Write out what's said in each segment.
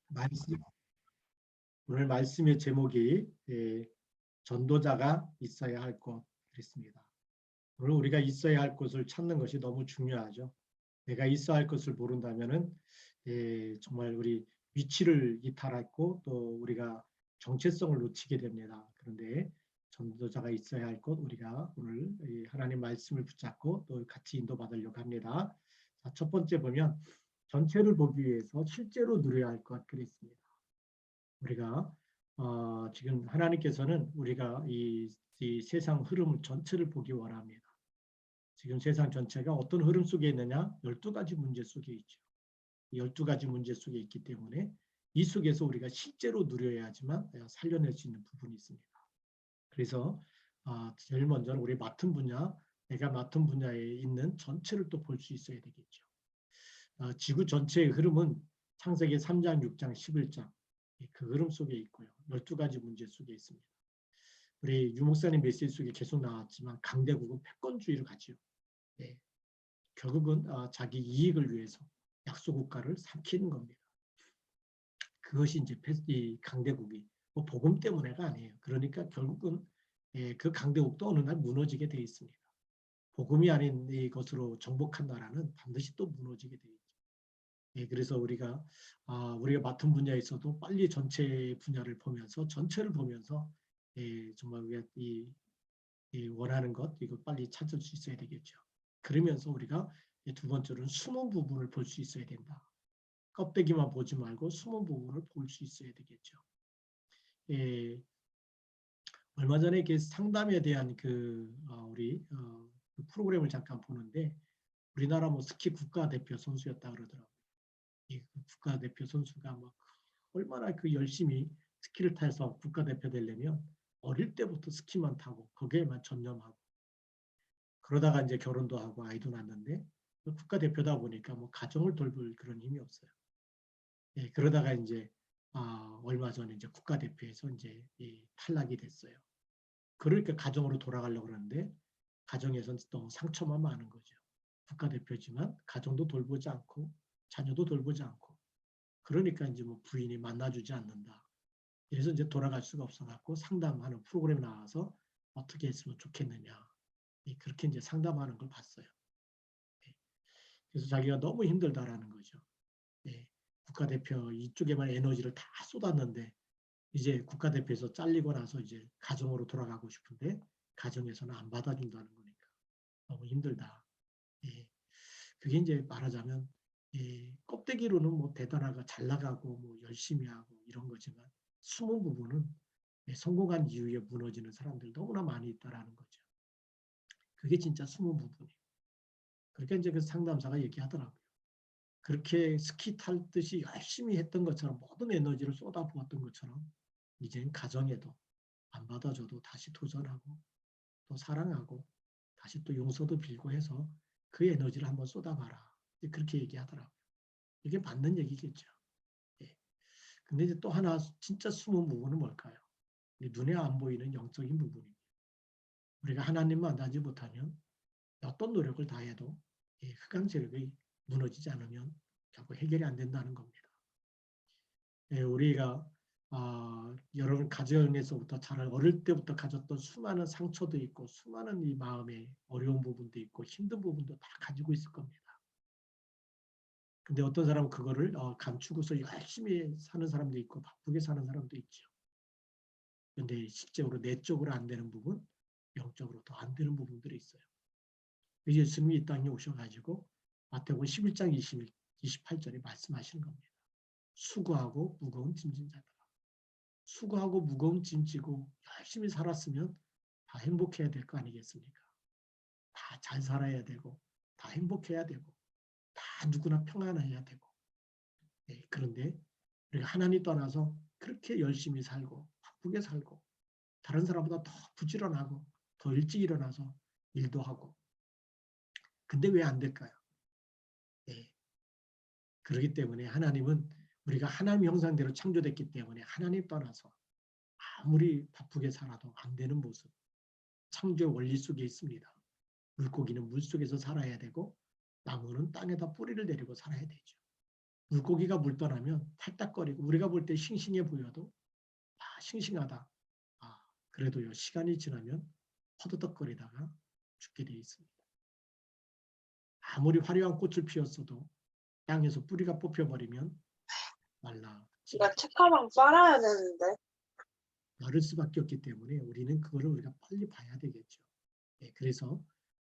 말씀, 오늘 말씀의 제목이 전도자가 있어야 할 것 그랬습니다. 오늘 우리가 있어야 할 것을 찾는 것이 너무 중요하죠. 내가 있어야 할 것을 모른다면은 정말 우리 위치를 이탈했고 또 우리가 정체성을 놓치게 됩니다. 그런데 전도자가 있어야 할 것 우리가 오늘 하나님 말씀을 붙잡고 또 같이 인도받으려고 합니다. 자, 첫 번째 보면 전체를 보기 위해서 실제로 누려야 할 것 그랬습니다. 우리가 지금 하나님께서는 우리가 이 세상 흐름 전체를 보기 원합니다. 지금 세상 전체가 어떤 흐름 속에 있느냐? 12가지 문제 속에 있죠. 12가지 문제 속에 있기 때문에 이 속에서 우리가 실제로 누려야지만 살려낼 수 있는 부분이 있습니다. 그래서 제일 먼저는 우리 맡은 분야, 내가 맡은 분야에 있는 전체를 또 볼 수 있어야 되겠죠. 지구 전체의 흐름은 창세기 3장, 6장, 11장 그 흐름 속에 있고요. 12가지 문제 속에 있습니다. 우리 유 목사님 메시지 속에 계속 나왔지만 강대국은 패권주의를 가지요. 네. 결국은 자기 이익을 위해서 약소국가를 삼키는 겁니다. 그것이 이제 이 강대국이 뭐 복음 때문에가 아니에요. 그러니까 결국은 그 강대국도 어느 날 무너지게 돼 있습니다. 복음이 아닌 이것으로 정복한 나라는 반드시 또 무너지게 돼 있죠. 그래서 우리가 맡은 분야에 있어도 빨리 전체 분야를 보면서 전체를 보면서 정말 우리가 이 원하는 것 이거 빨리 찾을 수 있어야 되겠죠. 그러면서 우리가 두 번째로는 숨은 부분을 볼 수 있어야 된다. 껍데기만 보지 말고 숨은 부분을 볼 수 있어야 되겠죠. 얼마 전에 그 상담에 대한 우리 그 프로그램을 잠깐 보는데 우리나라 뭐 스키 국가대표 선수였다 그러더라고요. 이 국가대표 선수가 막 얼마나 열심히 스키를 타서 국가대표 되려면 어릴 때부터 스키만 타고 거기에만 전념하고 그러다가 이제 결혼도 하고 아이도 낳았는데 국가대표다 보니까 뭐 가정을 돌볼 그런 힘이 없어요. 그러다가 이제 얼마 전에 이제 국가대표에서 이제 탈락이 됐어요. 그러니까 가정으로 돌아가려고 그러는데 가정에서는 너무 상처만 많은 거죠. 국가대표지만 가정도 돌보지 않고 자녀도 돌보지 않고 그러니까 이제 뭐 부인이 만나주지 않는다. 그래서 이제 돌아갈 수가 없어갖고 상담하는 프로그램 나와서 어떻게 했으면 좋겠느냐. 그렇게 이제 상담하는 걸 봤어요. 그래서 자기가 너무 힘들다라는 거죠. 국가대표 이쪽에만 에너지를 다 쏟았는데 이제 국가대표에서 잘리고 나서 이제 가정으로 돌아가고 싶은데 가정에서는 안 받아준다는 거니까 너무 힘들다. 그게 이제 말하자면 껍데기로는 뭐 대단하고 잘 나가고 뭐 열심히 하고 이런 거지만 숨은 부분은 성공한 이후에 무너지는 사람들 너무나 많이 있다라는 거죠. 그게 진짜 숨은 부분이에요. 그러니까 이제 그 상담사가 얘기하더라고요. 그렇게 스키 탈 듯이 열심히 했던 것처럼 모든 에너지를 쏟아부었던 것처럼 이제는 가정에도 안 받아줘도 다시 도전하고 또 사랑하고 다시 또 용서도 빌고 해서 그 에너지를 한번 쏟아봐라. 그렇게 얘기하더라고요. 이게 맞는 얘기겠죠. 예. 근데 이제 또 하나 진짜 숨은 부분은 뭘까요? 눈에 안 보이는 영적인 부분입니다. 우리가 하나님 만나지 못하면 어떤 노력을 다해도 흑암세력이 무너지지 않으면 결국 해결이 안 된다는 겁니다. 우리가 여러분 가정에서부터 잘 어릴 때부터 가졌던 수많은 상처도 있고 수많은 이 마음의 어려운 부분도 있고 힘든 부분도 다 가지고 있을 겁니다. 근데 어떤 사람은 그거를 감추고서 열심히 사는 사람도 있고 바쁘게 사는 사람도 있죠. 근데 실제로 내적으로 안 되는 부분, 영적으로 더 안 되는 부분들이 있어요. 예수님이 이 땅에 오셔가지고 마태복음 11장 28절에 말씀하시는 겁니다. 수고하고 무거운 짐진 자들아. 수고하고 무거운 짐 지고 열심히 살았으면 다 행복해야 될 거 아니겠습니까? 다 잘 살아야 되고 다 행복해야 되고 다 누구나 평안해야 되고 그런데 우리가 하나님 떠나서 그렇게 열심히 살고 바쁘게 살고 다른 사람보다 더 부지런하고 더 일찍 일어나서 일도 하고 근데 왜 안 될까요? 그렇기 때문에 하나님은 우리가 하나님 형상대로 창조됐기 때문에 하나님 떠나서 아무리 바쁘게 살아도 안 되는 모습 창조의 원리 속에 있습니다. 물고기는 물속에서 살아야 되고 나무는 땅에다 뿌리를 내리고 살아야 되죠. 물고기가 물 떠나면 탈딱거리고 우리가 볼 때 싱싱해 보여도 싱싱하다. 그래도요 시간이 지나면 퍼드덕거리다가 죽게 돼 있습니다. 아무리 화려한 꽃을 피웠어도 땅에서 뿌리가 뽑혀버리면 말라. 이거 책가방 빨아야 되는데. 마를 수밖에 없기 때문에 우리는 그거를 우리가 빨리 봐야 되겠죠. 그래서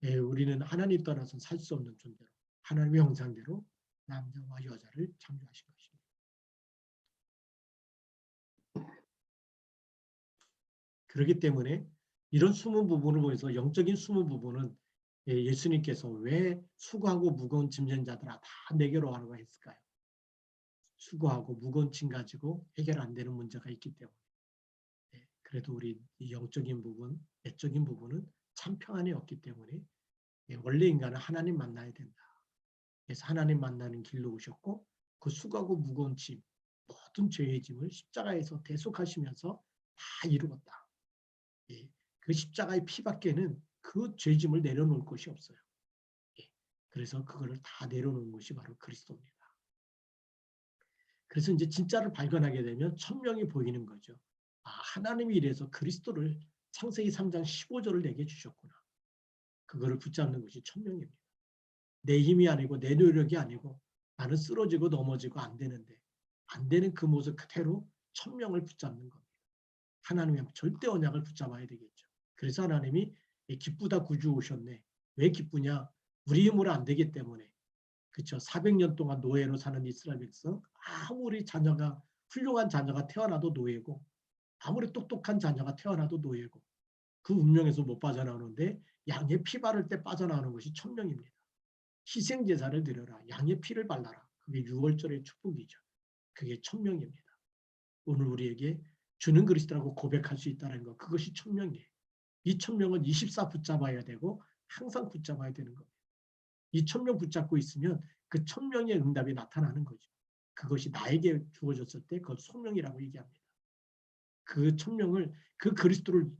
우리는 하나님 따라서 살 수 없는 존재로 하나님의 형상대로 남자와 여자를 창조하신 것입니다. 그렇기 때문에 이런 숨은 부분을 보면서 영적인 숨은 부분은 예수님께서 왜 수고하고 무거운 짐진 자들아 다 내게로 와라고 했을까요? 수고하고 무거운 짐 가지고 해결 안 되는 문제가 있기 때문에. 그래도 우리 이 영적인 부분, 내적인 부분은 참 평안이 없기 때문에 원래 인간은 하나님 만나야 된다. 그래서 하나님 만나는 길로 오셨고 그 수고하고 무거운 짐, 모든 죄의 짐을 십자가에서 대속하시면서 다 이루었다. 그 십자가의 피밖에는 그 죄짐을 내려놓을 것이 없어요. 그래서 그거를 다 내려놓은 것이 바로 그리스도입니다. 그래서 이제 진짜를 발견하게 되면 천명이 보이는 거죠. 하나님이 이래서 그리스도를 창세기 3장 15절을 내게 주셨구나. 그거를 붙잡는 것이 천명입니다. 내 힘이 아니고 내 노력이 아니고 나는 쓰러지고 넘어지고 안 되는데 안 되는 그 모습 그대로 천명을 붙잡는 겁니다. 하나님의 절대 언약을 붙잡아야 되겠죠. 그래서 하나님이 기쁘다 구주 오셨네. 왜 기쁘냐? 우리 힘으로 안 되기 때문에. 그렇죠. 400년 동안 노예로 사는 이스라엘 백성 아무리 자녀가 훌륭한 자녀가 태어나도 노예고 아무리 똑똑한 자녀가 태어나도 노예고 그 운명에서 못 빠져나오는데 양의 피 바를 때 빠져나오는 것이 천명입니다. 희생제사를 드려라. 양의 피를 발라라. 그게 6월절의 축복이죠. 그게 천명입니다. 오늘 우리에게 주는 그리스도라고 고백할 수 있다는 것. 그것이 천명이에요. 이 천명은 24 붙잡아야 되고 항상 붙잡아야 되는 겁니다. 이 천명 붙잡고 있으면 그 천명의 응답이 나타나는 거죠. 그것이 나에게 주어졌을 때 그걸 소명이라고 얘기합니다. 그 천명을 그 그리스도를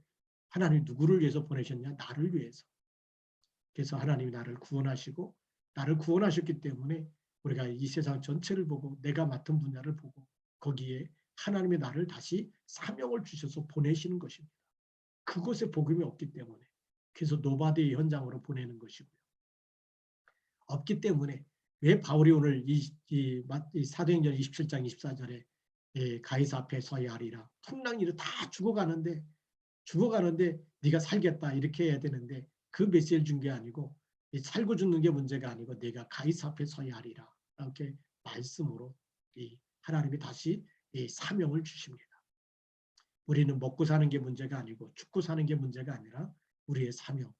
하나님 누구를 위해서 보내셨냐? 나를 위해서. 그래서 하나님이 나를 구원하시고 나를 구원하셨기 때문에 우리가 이 세상 전체를 보고 내가 맡은 분야를 보고 거기에 하나님이 나를 다시 사명을 주셔서 보내시는 것입니다. 그곳에 복음이 없기 때문에 그래서 노바데의 현장으로 보내는 것이고요. 없기 때문에 왜 바울이 오늘 이 사도행전 27장 24절에 가이사 앞에 서야 하리라. 풍랑이로 다 죽어가는데 네가 살겠다 이렇게 해야 되는데 그 메시지를 준 게 아니고 살고 죽는 게 문제가 아니고 내가 가이사 앞에 서야 하리라. 이렇게 말씀으로 하나님이 다시 사명을 주십니다. 우리는 먹고 사는 게 문제가 아니고 죽고 사는 게 문제가 아니라 우리의 사명.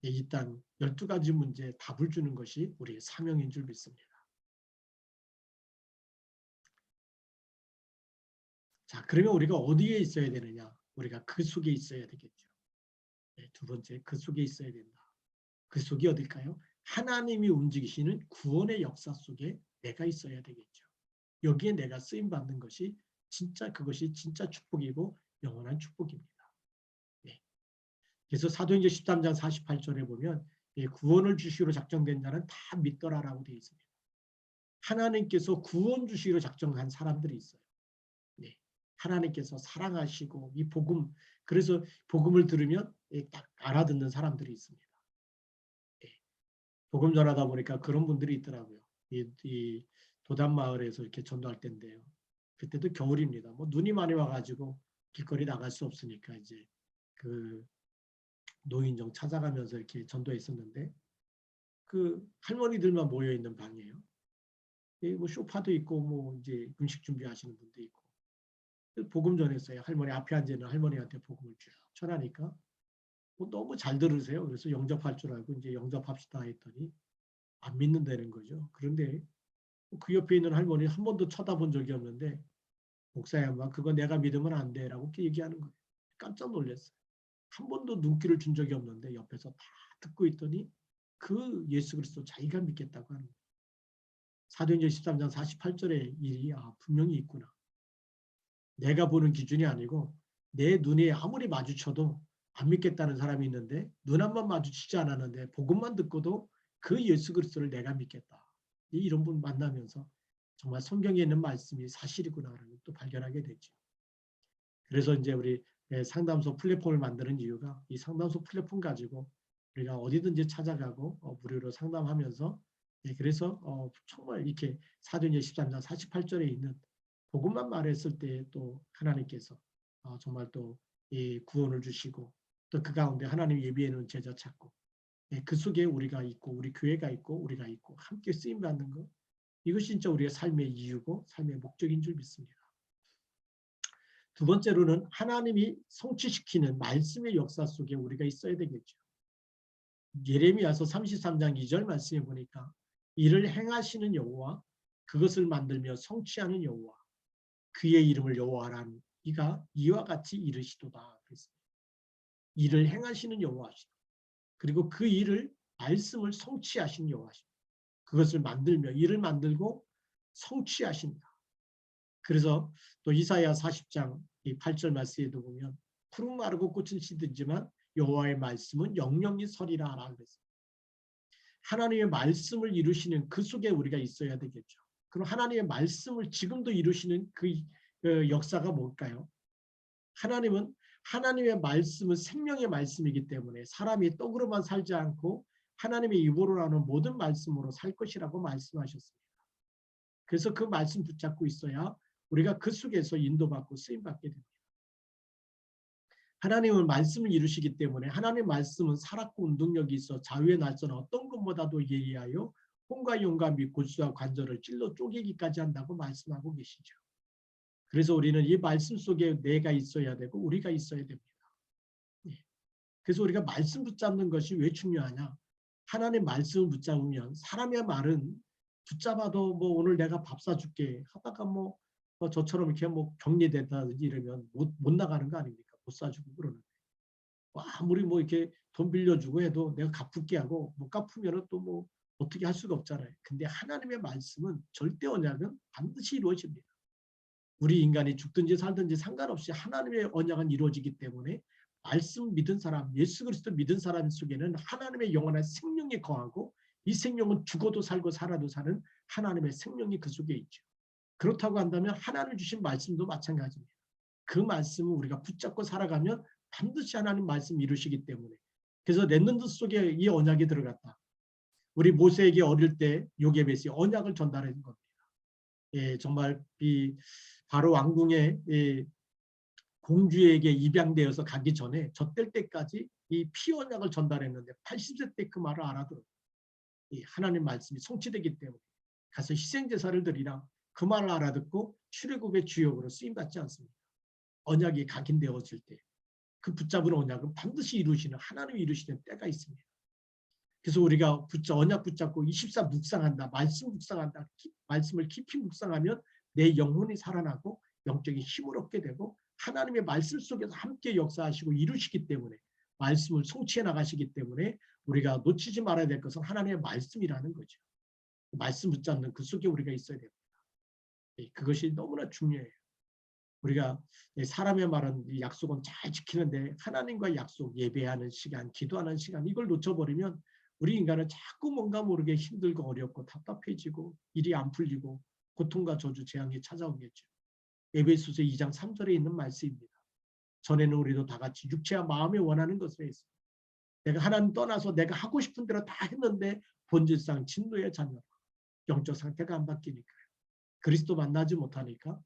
이 땅 12가지 문제에 답을 주는 것이 우리의 사명인 줄 믿습니다. 자, 그러면 우리가 어디에 있어야 되느냐? 우리가 그 속에 있어야 되겠죠. 두 번째, 그 속에 있어야 된다. 그 속이 어딜까요? 하나님이 움직이시는 구원의 역사 속에 내가 있어야 되겠죠. 여기에 내가 쓰임받는 것이 그것이 진짜 축복이고 영원한 축복입니다. 그래서 사도행전 13장 48절에 보면 구원을 주시기로 작정된 자는 다 믿더라라고 되어 있습니다. 하나님께서 구원 주시기로 작정한 사람들이 있어요. 하나님께서 사랑하시고 이 복음, 그래서 복음을 들으면 딱 알아듣는 사람들이 있습니다. 복음 전하다 보니까 그런 분들이 있더라고요. 이 도단 마을에서 이렇게 전도할 때인데요. 그때도 겨울입니다. 뭐 눈이 많이 와가지고 길거리 나갈 수 없으니까 이제 그 노인정 찾아가면서 이렇게 전도했었는데 그 할머니들만 모여 있는 방이에요. 뭐 소파도 있고 뭐 이제 음식 준비하시는 분도 있고. 복음 전했어요. 할머니 앞에 앉아 있는 할머니한테 복음을 쭉 전하니까 뭐 너무 잘 들으세요. 그래서 영접할 줄 알고 이제 영접합시다 했더니 안 믿는다는 거죠. 그런데 그 옆에 있는 할머니 한 번도 쳐다본 적이 없는데 목사야, 그거 내가 믿으면 안 돼라고 이렇게 얘기하는 거예요. 깜짝 놀랐어요. 한 번도 눈길을 준 적이 없는데 옆에서 다 듣고 있더니 그 예수 그리스도 자기가 믿겠다고 하는 거예요. 사도행전 13장 48절에 일이 분명히 있구나. 내가 보는 기준이 아니고 내 눈이 아무리 마주쳐도 안 믿겠다는 사람이 있는데 눈 한 번 마주치지 않았는데 복음만 듣고도 그 예수 그리스도를 내가 믿겠다. 이런 분 만나면서 정말 성경에 있는 말씀이 사실이구나를 또 발견하게 되죠. 그래서 이제 우리 상담소 플랫폼을 만드는 이유가 이 상담소 플랫폼 가지고 우리가 어디든지 찾아가고 무료로 상담하면서 그래서 정말 이렇게 사도행전 13장 48절에 있는 복음만 말했을 때 또 하나님께서 정말 또 구원을 주시고 또 그 가운데 하나님 예비해 놓은 제자 찾고 그 속에 우리가 있고 우리 교회가 있고 우리가 있고 함께 쓰임 받는 것 이것이 진짜 우리의 삶의 이유고 삶의 목적인 줄 믿습니다. 두 번째로는 하나님이 성취시키는 말씀의 역사 속에 우리가 있어야 되겠죠. 예레미야서 33장 2절 말씀에 보니까 이를 행하시는 여호와 그것을 만들며 성취하는 여호와 그의 이름을 여호와란 이가 이와 같이 이르시도다 그랬습니다. 이를 행하시는 여호와시다. 그리고 그 일을 말씀을 성취하신 여호와십니다. 그것을 만들며 일을 만들고 성취하신다. 그래서 또 이사야 40장 8절 말씀에도 보면 푸른 마르고 꽃은 시들지만 여호와의 말씀은 영영이 서리라 라고 했습니다. 하나님의 말씀을 이루시는 그 속에 우리가 있어야 되겠죠. 그럼 하나님의 말씀을 지금도 이루시는 그 역사가 뭘까요? 하나님은 하나님의 말씀은 생명의 말씀이기 때문에 사람이 떡으로만 살지 않고 하나님의 입으로 나오는 모든 말씀으로 살 것이라고 말씀하셨습니다. 그래서 그 말씀 붙잡고 있어야 우리가 그 속에서 인도받고 쓰임받게 됩니다. 하나님은 말씀을 이루시기 때문에 하나님의 말씀은 살았고 운동력이 있어 자유의 날선 어떤 것보다도 예리하여 혼과 용과 및 골수와 관절을 찔러 쪼개기까지 한다고 말씀하고 계시죠. 그래서 우리는 이 말씀 속에 내가 있어야 되고 우리가 있어야 됩니다. 그래서 우리가 말씀 붙잡는 것이 왜 중요하냐? 하나님의 말씀을 붙잡으면 사람의 말은 붙잡아도 뭐 오늘 내가 밥 사줄게 하다가 뭐 저처럼 이렇게 뭐 격리된다든지 이러면 못 나가는 거 아닙니까? 못 사주고 그러는데 아무리 뭐 이렇게 돈 빌려주고 해도 내가 갚을게 하고 못 갚으면 또 뭐 어떻게 할 수가 없잖아요. 근데 하나님의 말씀은 절대 언약은 반드시 이루어집니다. 우리 인간이 죽든지 살든지 상관없이 하나님의 언약은 이루어지기 때문에 말씀 믿은 사람, 예수 그리스도 믿은 사람 속에는 하나님의 영원한 생명이 거하고 이 생명은 죽어도 살고 살아도 사는 하나님의 생명이 그 속에 있죠. 그렇다고 한다면 하나님 주신 말씀도 마찬가지입니다. 그 말씀을 우리가 붙잡고 살아가면 반드시 하나님 말씀 이루시기 때문에 그래서 렘넌트 속에 이 언약이 들어갔다. 우리 모세에게 어릴 때 요게벳이 언약을 전달한 겁니다. 정말 이 바로 왕궁의 공주에게 입양되어서 가기 전에 젖될 때까지 이 피언약을 전달했는데 80세 때 그 말을 알아들었어요. 하나님 말씀이 성취되기 때문에 가서 희생제사를 드리라 그 말을 알아듣고 출애굽의 주역으로 쓰임받지 않습니다. 언약이 각인되어질 때 그 붙잡은 언약은 반드시 이루시는 하나님이 이루시는 때가 있습니다. 그래서 우리가 언약 붙잡고 24 묵상한다. 말씀 묵상한다. 말씀을 깊이 묵상하면 내 영혼이 살아나고 영적인 힘을 얻게 되고 하나님의 말씀 속에서 함께 역사하시고 이루시기 때문에 말씀을 성취해 나가시기 때문에 우리가 놓치지 말아야 될 것은 하나님의 말씀이라는 거죠. 말씀 붙잡는 그 속에 우리가 있어야 됩니다. 그것이 너무나 중요해요. 우리가 사람의 말은 약속은 잘 지키는데 하나님과 약속, 예배하는 시간, 기도하는 시간 이걸 놓쳐버리면 우리 인간은 자꾸 뭔가 모르게 힘들고 어렵고 답답해지고 일이 안 풀리고 고통과 저주, 재앙이 찾아오겠죠. 에베소서 2장 3절에 있는 말씀입니다. 전에는 우리도 다 같이 육체와 마음에 원하는 것을 했어요. 내가 하나님 떠나서 내가 하고 싶은 대로 다 했는데 본질상 진노의 자녀, 영적 상태가 안 바뀌니까요. 그리스도 만나지 못하니까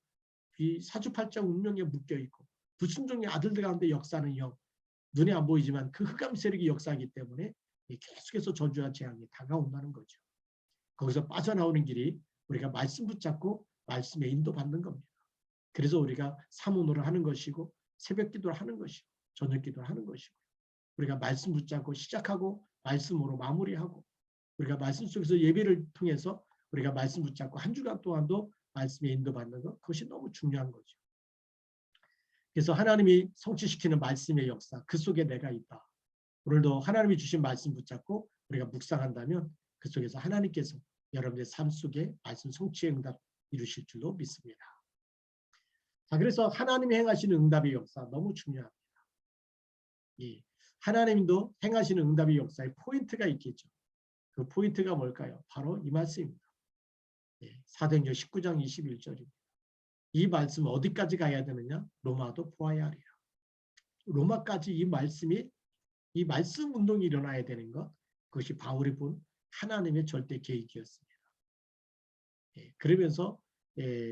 이 사주팔자 운명에 묶여있고 불순종의 아들들 가운데 역사하는 영, 눈에 안 보이지만 그 흑암 세력이 역사하기 때문에 계속해서 저주와 재앙이 다가온다는 거죠. 거기서 빠져나오는 길이 우리가 말씀 붙잡고 말씀에 인도받는 겁니다. 그래서 우리가 사문으로 하는 것이고 새벽 기도를 하는 것이고 저녁 기도를 하는 것이고 우리가 말씀 붙잡고 시작하고 말씀으로 마무리하고 우리가 말씀 속에서 예배를 통해서 우리가 말씀 붙잡고 한 주간 동안도 말씀에 인도받는 것 그것이 너무 중요한 거죠. 그래서 하나님이 성취시키는 말씀의 역사 그 속에 내가 있다. 오늘도 하나님이 주신 말씀 붙잡고 우리가 묵상한다면 그 속에서 하나님께서 여러분의 삶 속에 말씀 성취의 응답 이루실 줄로 믿습니다. 자, 그래서 하나님이 행하시는 응답의 역사 너무 중요합니다. 하나님도 행하시는 응답의 역사에 포인트가 있겠죠. 그 포인트가 뭘까요? 바로 이 말씀입니다. 사도행전 19장 21절입니다. 이 말씀 어디까지 가야 되느냐? 로마도 보아야 하리라. 로마까지 이 말씀 운동이 일어나야 되는 것, 그것이 바울이 본 하나님의 절대 계획이었습니다. 그러면서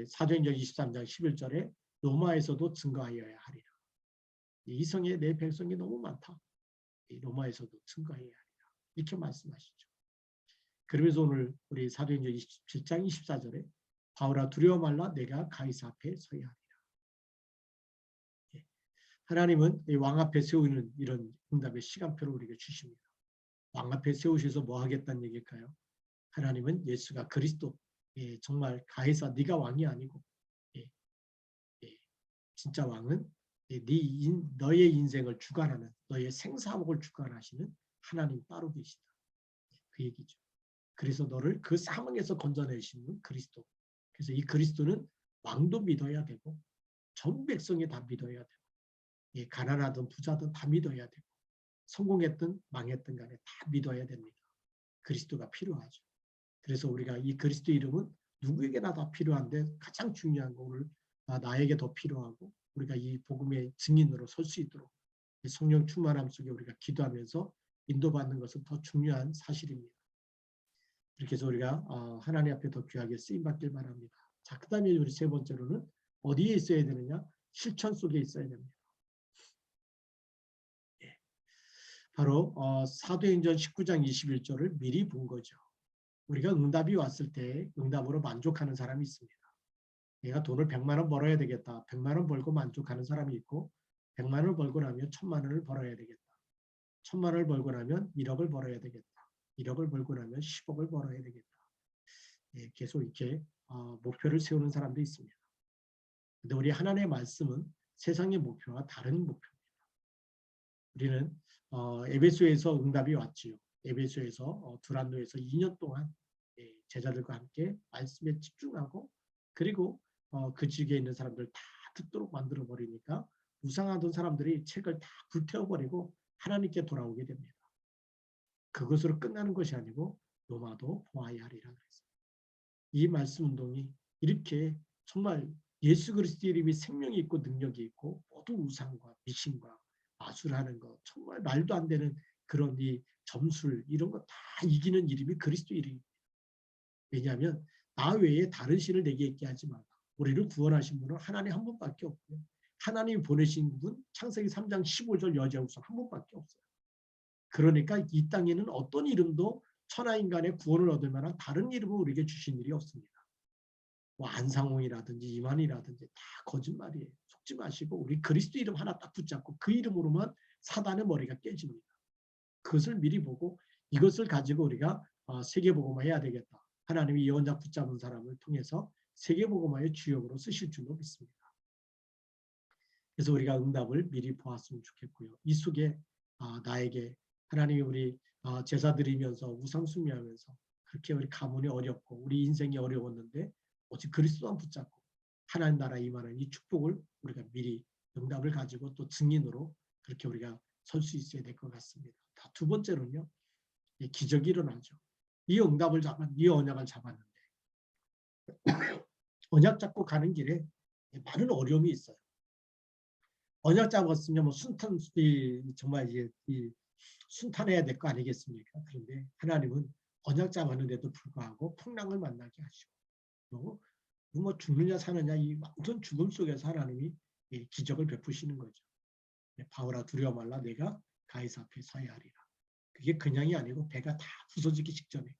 사도행전 23장 11절에 로마에서도 증거하여야 하리라. 이 성에 내 백성이 너무 많다. 로마에서도 증거해야 하리라. 이렇게 말씀하시죠. 그러면서 오늘 우리 사도행전 27장 24절에 바울아 두려워 말라 내가 가이사 앞에 서야 하리라. 하나님은 왕 앞에 세우는 이런 응답의 시간표를 우리에게 주십니다. 왕 앞에 세우셔서 뭐 하겠다는 얘기일까요? 하나님은 예수가 그리스도, 정말 가이사 네가 왕이 아니고 진짜 왕은 너의 인생을 주관하는, 너의 생사복을 주관하시는 하나님 따로 계시다. 그 얘기죠. 그래서 너를 그 사망에서 건져내시는 그리스도. 그래서 이 그리스도는 왕도 믿어야 되고 전 백성이 다 믿어야 되고 가난하든 부자든 다 믿어야 되고 성공했든 망했든 간에 다 믿어야 됩니다. 그리스도가 필요하죠. 그래서 우리가 이 그리스도 이름은 누구에게나 다 필요한데 가장 중요한 거 오늘 나에게 더 필요하고 우리가 이 복음의 증인으로 설 수 있도록 성령 충만함 속에 우리가 기도하면서 인도받는 것은 더 중요한 사실입니다. 이렇게 해서 우리가 하나님 앞에 더 귀하게 쓰임받길 바랍니다. 자, 그 다음에 우리 세 번째로는 어디에 있어야 되느냐? 실천 속에 있어야 됩니다. 바로 사도행전 19장 21절을 미리 본 거죠. 우리가 응답이 왔을 때 응답으로 만족하는 사람이 있습니다. 내가 돈을 100만 원 벌어야 되겠다. 100만 원 벌고 만족하는 사람이 있고 100만 원을 벌고 나면 1000만 원을 벌어야 되겠다. 1000만 원을 벌고 나면 1억을 벌어야 되겠다. 1억을 벌고 나면 10억을 벌어야 되겠다. 계속 이렇게 목표를 세우는 사람도 있습니다. 근데 우리 하나님의 말씀은 세상의 목표와 다른 목표입니다. 우리는 에베소에서 응답이 왔지요. 에베소에서 두란노에서 2년 동안 제자들과 함께 말씀에 집중하고 그리고 그 지역에 있는 사람들 다 듣도록 만들어 버리니까 우상하던 사람들이 책을 다 불태워버리고 하나님께 돌아오게 됩니다. 그것으로 끝나는 것이 아니고 로마도 보아야 하리라 그랬습니다. 이 말씀 운동이 이렇게 정말 예수 그리스도의 이름이 생명이 있고 능력이 있고 모두 우상과 미신과 마술하는 것 정말 말도 안 되는 그런 이 점술 이런 거 다 이기는 이름이 그리스도 이름입니다. 왜냐하면 나 외에 다른 신을 내게 있게 하지 마라. 우리를 구원하신 분은 하나님 한 분밖에 없고요. 하나님이 보내신 분 창세기 3장 15절 여자우서 한 분밖에 없어요. 그러니까 이 땅에는 어떤 이름도 천하인간의 구원을 얻을 만한 다른 이름을 우리에게 주신 일이 없습니다. 뭐 안상홍이라든지 이만희라든지 다 거짓말이에요. 속지 마시고 우리 그리스도 이름 하나 딱 붙잡고 그 이름으로만 사단의 머리가 깨집니다. 그것을 미리 보고 이것을 가지고 우리가 세계복음화해야 되겠다. 하나님이 예언자 붙잡은 사람을 통해서 세계복음화의 주역으로 쓰실 줄로 믿습니다. 그래서 우리가 응답을 미리 보았으면 좋겠고요. 이 속에 나에게 하나님이 우리 제사 드리면서 우상 숭배하면서 그렇게 우리 가문이 어렵고 우리 인생이 어려웠는데 오직 그리스도만 붙잡고 하나님 나라 임하는 이 축복을 우리가 미리 응답을 가지고 또 증인으로 그렇게 우리가 설 수 있어야 될 것 같습니다. 두 번째로는요. 기적이 일어나죠. 이 응답을 이 언약을 잡았는데 언약 잡고 가는 길에 많은 어려움이 있어요. 언약 잡았으면 뭐 정말 순탄해야 될 거 아니겠습니까? 그런데 하나님은 언약 잡았는데도 불구하고 풍랑을 만나게 하시고 뭐 죽느냐 사느냐 이 완전 죽음 속에서 하나님이 기적을 베푸시는 거죠. 바울아 두려워 말라 내가 가이사 앞에 서야 하리라. 그게 그냥이 아니고 배가 다 부서지기 직전에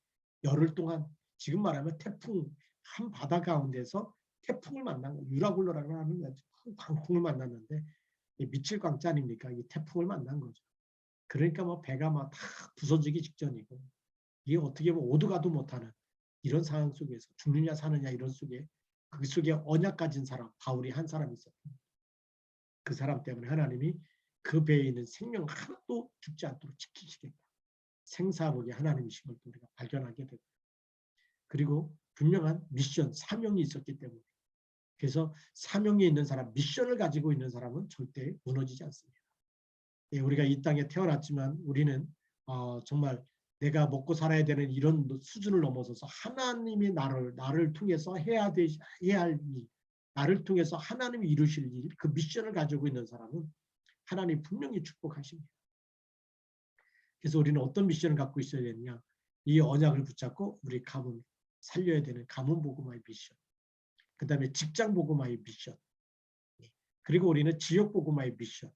열흘 동안 지금 말하면 태풍 한 바다 가운데서 태풍을 만난 거 유라굴로라고 하는 광풍을 만났는데 미칠 광자 아닙니까? 이 태풍을 만난 거죠. 그러니까 뭐 배가 막 다 부서지기 직전이고 이게 어떻게 보면 오도 가도 못하는 이런 상황 속에서 죽느냐 사느냐 이런 속에 그 속에 언약 가진 사람 바울이 한 사람이 있었습니다. 그 사람 때문에 하나님이 그 배에 있는 생명 하나도 죽지 않도록 지키시겠다. 생사복이 하나님이신 걸 우리가 발견하게 되고 그리고 분명한 미션, 사명이 있었기 때문에 그래서 사명이 있는 사람, 미션을 가지고 있는 사람은 절대 무너지지 않습니다. 우리가 이 땅에 태어났지만 우리는 정말 내가 먹고 살아야 되는 이런 수준을 넘어서서 하나님이 나를 통해서 해야 할 일, 나를 통해서 하나님이 이루실 일, 그 미션을 가지고 있는 사람은 하나님 분명히 축복하십니다. 그래서 우리는 어떤 미션을 갖고 있어야 되느냐? 이 언약을 붙잡고 우리 가문 살려야 되는 가문 복음화의 미션. 그 다음에 직장 복음화의 미션. 그리고 우리는 지역 복음화의 미션.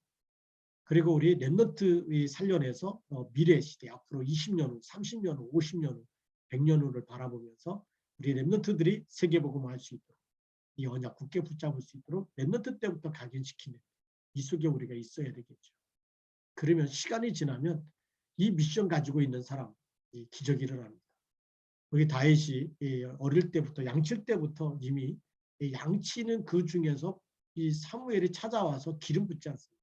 그리고 우리 랩런트 살려내서 미래 시대 앞으로 20년 후, 30년 후, 50년 후, 100년 후를 바라보면서 우리 랩런트들이 세계 복음화할 수 있도록 이 언약 굳게 붙잡을 수 있도록 랩런트 때부터 각인시키는 이 속에 우리가 있어야 되겠죠. 그러면 시간이 지나면 이 미션 가지고 있는 사람 기적이 일어납니다. 우리 다윗이 어릴 때부터 양칠 때부터 이미 양치는 그 중에서 이 사무엘이 찾아와서 기름 붓지 않습니다.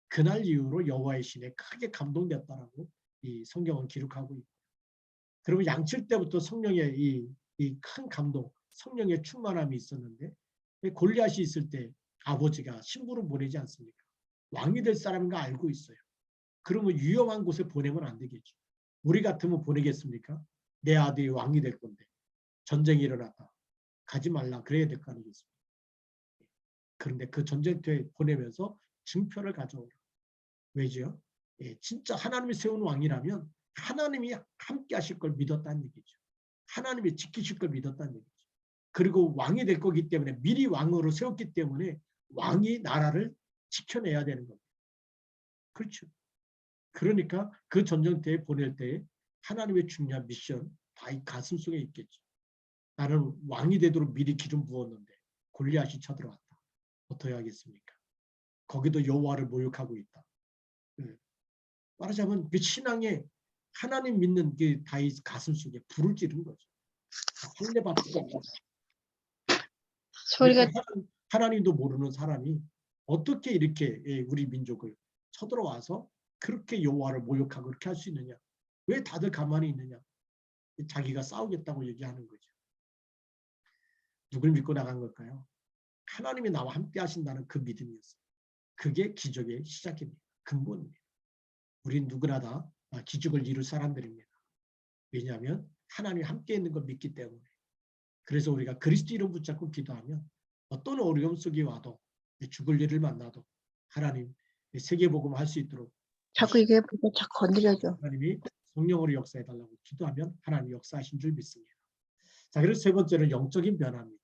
그날 이후로 여호와의 신에 크게 감동됐다라고 이 성경은 기록하고 있고, 그러면 양칠 때부터 성령의 이 큰 감동, 성령의 충만함이 있었는데 골리앗이 있을 때 아버지가 신부를 보내지 않습니까? 왕이 될 사람인 거 알고 있어요. 그러면 위험한 곳에 보내면 안 되겠죠. 우리 같으면 보내겠습니까? 내 아들이 왕이 될 건데 전쟁이 일어났다. 가지 말라 그래야 될 거 아니겠습니까? 그런데 그 전쟁터에 보내면서 증표를 가져오라. 왜죠? 진짜 하나님이 세운 왕이라면 하나님이 함께 하실 걸 믿었다는 얘기죠. 하나님이 지키실 걸 믿었다는 얘기죠. 그리고 왕이 될 거기 때문에 미리 왕으로 세웠기 때문에 왕이 나라를 지켜내야 되는 겁니다. 그렇죠. 그러니까 그 전쟁터에 보낼 때 하나님의 중요한 미션 다 이 가슴 속에 있겠죠. 나는 왕이 되도록 미리 기름 부었는데 골리앗이 쳐들어왔다. 어떻게 하겠습니까? 거기도 여호와를 모욕하고 있다. 말하자면 그 신앙에 하나님 믿는 그 다윗 가슴 속에 불을 지른 거죠. 할례받고 소리가 하나님도 모르는 사람이 어떻게 이렇게 우리 민족을 쳐들어와서 그렇게 여호와를 모욕하고 그렇게 할 수 있느냐? 왜 다들 가만히 있느냐? 자기가 싸우겠다고 얘기하는 거죠. 누굴 믿고 나간 걸까요? 하나님이 나와 함께 하신다는 그 믿음이었어요. 그게 기적의 시작입니다. 근본입니다. 우린 누구나 다 기적을 이룰 사람들입니다. 왜냐하면 하나님이 함께 있는 걸 믿기 때문에. 그래서 우리가 그리스도 이름 붙잡고 기도하면 어떤 어려움 속에 와도 죽을 일을 만나도 하나님 세계복음 할 수 있도록 자꾸 이게 보고 자꾸 건드려줘. 하나님이 성령으로 역사해달라고 기도하면 하나님 역사하신 줄 믿습니다. 자, 그래서 세 번째는 영적인 변화입니다.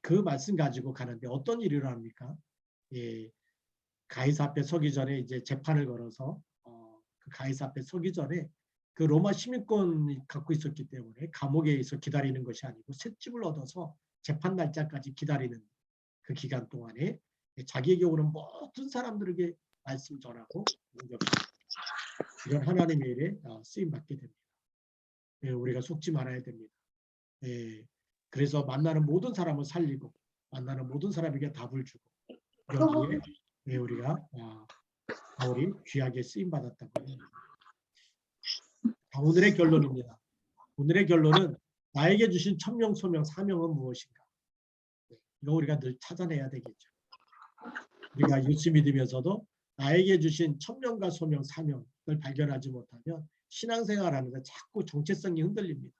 그 말씀 가지고 가는데 어떤 일이 일어납니까? 가이사 앞에 서기 전에 이제 재판을 걸어서 그 가이사 앞에 서기 전에 그 로마 시민권이 갖고 있었기 때문에 감옥에서 기다리는 것이 아니고 셋집을 얻어서 재판 날짜까지 기다리는 그 기간 동안에 자기에게 오는 모든 사람들에게 말씀 전하고 이런 하나님의 일에 쓰임 받게 됩니다. 우리가 속지 말아야 됩니다. 그래서 만나는 모든 사람을 살리고 만나는 모든 사람에게 답을 주고 여기에 우리가 바울이 귀하게 쓰임 받았다고 합니다. 오늘의 결론입니다. 오늘의 결론은 나에게 주신 천명, 소명, 사명은 무엇인가? 이거 우리가 늘 찾아내야 되겠죠. 우리가 예수 믿으면서도 나에게 주신 천명과 소명, 사명을 발견하지 못하면 신앙생활하면서 자꾸 정체성이 흔들립니다.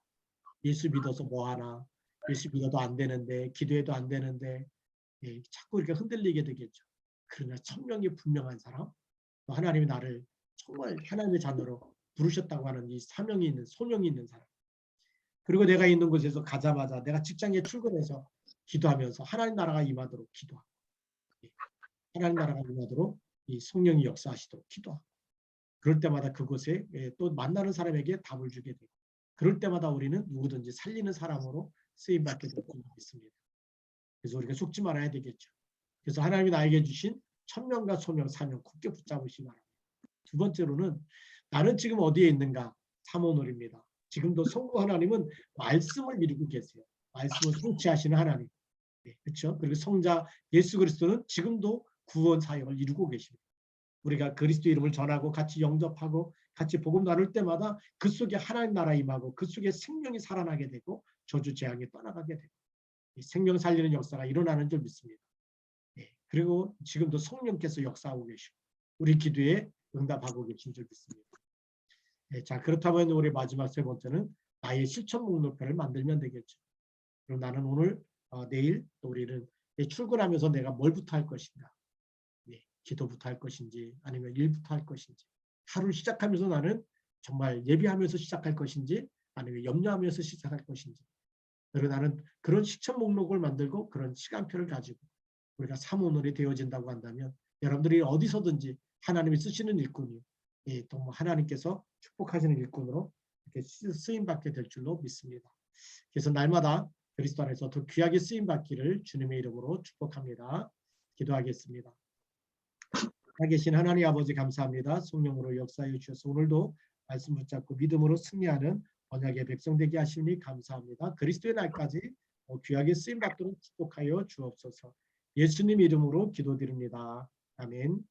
예수 믿어서 뭐하나? 예수 믿어도 안 되는데, 기도해도 안 되는데 자꾸 이렇게 흔들리게 되겠죠. 그러나 천명이 분명한 사람, 또 하나님이 나를 정말 하나님의 자녀로 부르셨다고 하는 이 사명이 있는, 소명이 있는 사람. 그리고 내가 있는 곳에서 가자마자 내가 직장에 출근해서 기도하면서 하나님 나라가 임하도록 기도하고, 하나님 나라가 임하도록 이 성령이 역사하시도록 기도하고, 그럴 때마다 그곳에 또 만나는 사람에게 답을 주게 되고, 그럴 때마다 우리는 누구든지 살리는 사람으로 쓰임받게 될 줄 믿습니다. 그래서 우리가 속지 말아야 되겠죠. 그래서 하나님이 나에게 주신 천명과 소명, 사명 굳게 붙잡으시기 바랍니다. 두 번째로는 나는 지금 어디에 있는가? 삼오놀입니다. 지금도 성부 하나님은 말씀을 이루고 계세요. 말씀을 성취하시는 하나님. 그렇죠? 그리고 성자 예수 그리스도는 지금도 구원 사역을 이루고 계십니다. 우리가 그리스도 이름을 전하고 같이 영접하고 같이 복음 나눌 때마다 그 속에 하나님 나라 임하고 그 속에 생명이 살아나게 되고 저주 재앙이 떠나가게 되고 생명 살리는 역사가 일어나는 줄 믿습니다. 그리고 지금도 성령께서 역사하고 계시고 우리 기도에 응답하고 계신 줄 믿습니다. 네, 자, 그렇다면 우리 마지막 세 번째는 나의 실천 목록표를 만들면 되겠죠. 그럼 나는 오늘, 내일 또 우리는 출근하면서 내가 뭘부터 할 것인가? 네, 기도부터 할 것인지 아니면 일부터 할 것인지, 하루를 시작하면서 나는 정말 예비하면서 시작할 것인지 아니면 염려하면서 시작할 것인지, 그리고 나는 그런 실천 목록을 만들고 그런 시간표를 가지고 우리가 사모놀이 되어진다고 한다면 여러분들이 어디서든지 하나님이 쓰시는 일꾼이, 또 하나님께서 축복하시는 일꾼으로 이렇게 쓰임받게 될 줄로 믿습니다. 그래서 날마다 그리스도 안에서 더 귀하게 쓰임받기를 주님의 이름으로 축복합니다. 기도하겠습니다. 살아계신 하나님 아버지 감사합니다. 성령으로 역사해 주셔서 오늘도 말씀 붙잡고 믿음으로 승리하는 언약의 백성 되게 하시니 감사합니다. 그리스도의 날까지 귀하게 쓰임받도록 축복하여 주옵소서. 예수님 이름으로 기도드립니다. 아멘.